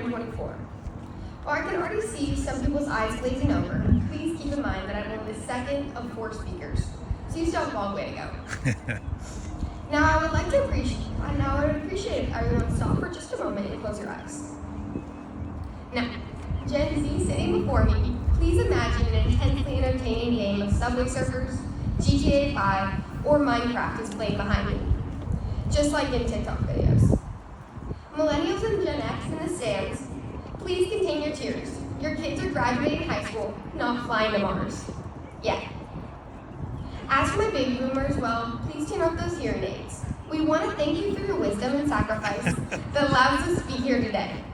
2024. While I can already see some people's eyes glazing over, please keep in mind that I'm only the second of 4 speakers, so you still have a long way to go. Now, I would appreciate if everyone to stop for just a moment and close your eyes. Now, Gen Z sitting before me, please imagine an intensely entertaining game of Subway Surfers, GTA 5, or Minecraft is playing behind me, just like in TikTok videos. Millennials and Gen X in the stands, please contain your tears. Your kids are graduating high school, not flying to Mars. Yet. As for my baby boomers, well, please turn off those hearing aids. We want to thank you for your wisdom and sacrifice that allows us to be here today.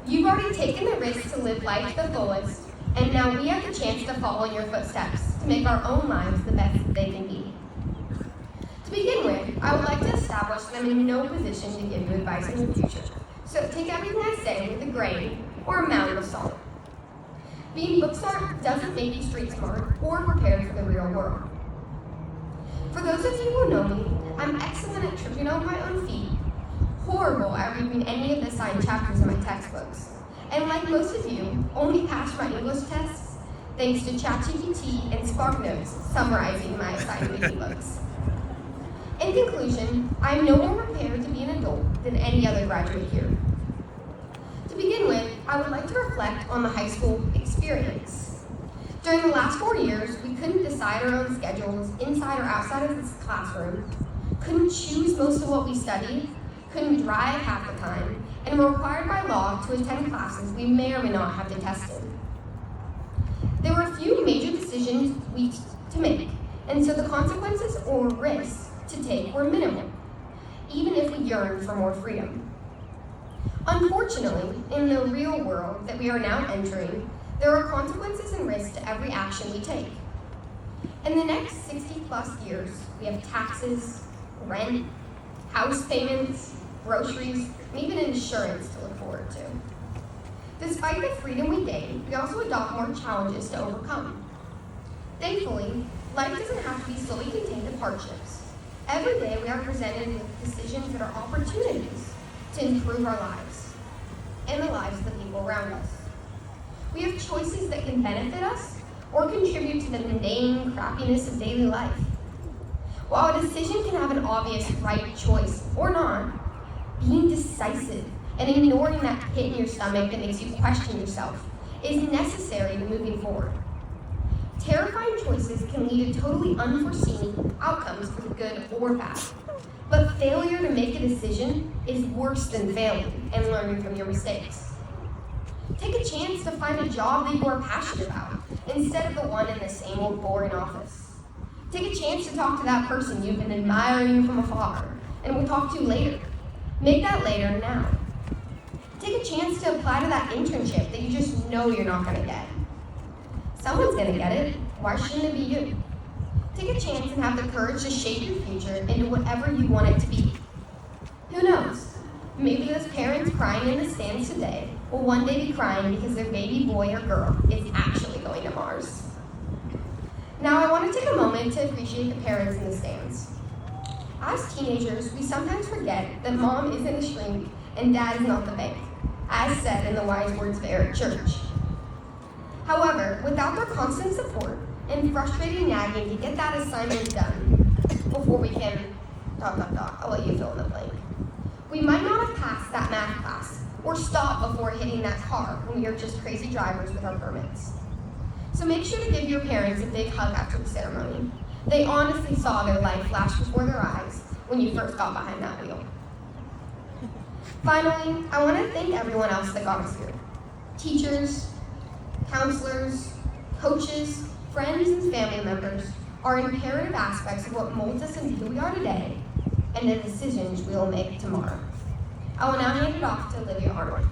You've already taken the risk to live life to the fullest, and now we have the chance to follow in your footsteps to make our own lives the best that they can be. To begin with, I would like to establish that I'm in no position to give you advice in the future, so take everything I say with a grain or a mountain of salt. Being book smart doesn't make you street smart or prepared for the real world. For those of you who know me, I'm excellent at tripping on my own feet, horrible at reading any of the assigned chapters in my textbooks, and like most of you, only passed my English tests thanks to ChatGPT and SparkNotes summarizing my assigned reading books. In conclusion, I am no more prepared to be an adult than any other graduate here. To begin with, I would like to reflect on the high school experience. During the last 4 years, we couldn't decide our own schedules inside or outside of this classroom, couldn't choose most of what we studied, couldn't drive half the time, and were required by law to attend classes we may or may not have detested. There were a few major decisions to make, and so the consequences or risks to take were minimal, even if we yearned for more freedom. Unfortunately, in the real world that we are now entering, there are consequences and risks to every action we take. In the next 60 plus years, we have taxes, rent, house payments, groceries, and even insurance to look forward to. Despite the freedom we gain, we also adopt more challenges to overcome. Thankfully, life doesn't have to be solely contained to hardships. Every day we are presented with decisions that are opportunities to improve our lives and the lives of the people around us. We have choices that can benefit us or contribute to the mundane crappiness of daily life. While a decision can have an obvious right choice or not, being decisive and ignoring that pit in your stomach that makes you question yourself is necessary to moving forward. Terrifying choices can lead to totally unforeseen outcomes for good or bad. But failure to make a decision is worse than failing and learning from your mistakes. Take a chance to find a job that you are passionate about instead of the one in the same old boring office. Take a chance to talk to that person you've been admiring from afar and will talk to later. Make that later now. Take a chance to apply to that internship that you just know you're not going to get. Someone's going to get it. Why shouldn't it be you? Take a chance and have the courage to shape your future into whatever you want it to be. Who knows? Maybe those parents crying in the stands today will one day be crying because their baby boy or girl is actually going to Mars. Now I want to take a moment to appreciate the parents in the stands. As teenagers, we sometimes forget that mom isn't a shrink and dad is not the bank, as said in the wise words of Eric Church. However, without their constant support and frustrating nagging to get that assignment done before we can ... I'll let you fill in the blank. We might not have passed that math class or stopped before hitting that car when we are just crazy drivers with our permits. So make sure to give your parents a big hug after the ceremony. They honestly saw their life flash before their eyes when you first got behind that wheel. Finally, I want to thank everyone else that got us here. Teachers, counselors, coaches, friends, and family members are imperative aspects of what molds us into who we are today and the decisions we will make tomorrow. I will now hand it off to Olivia Arnold.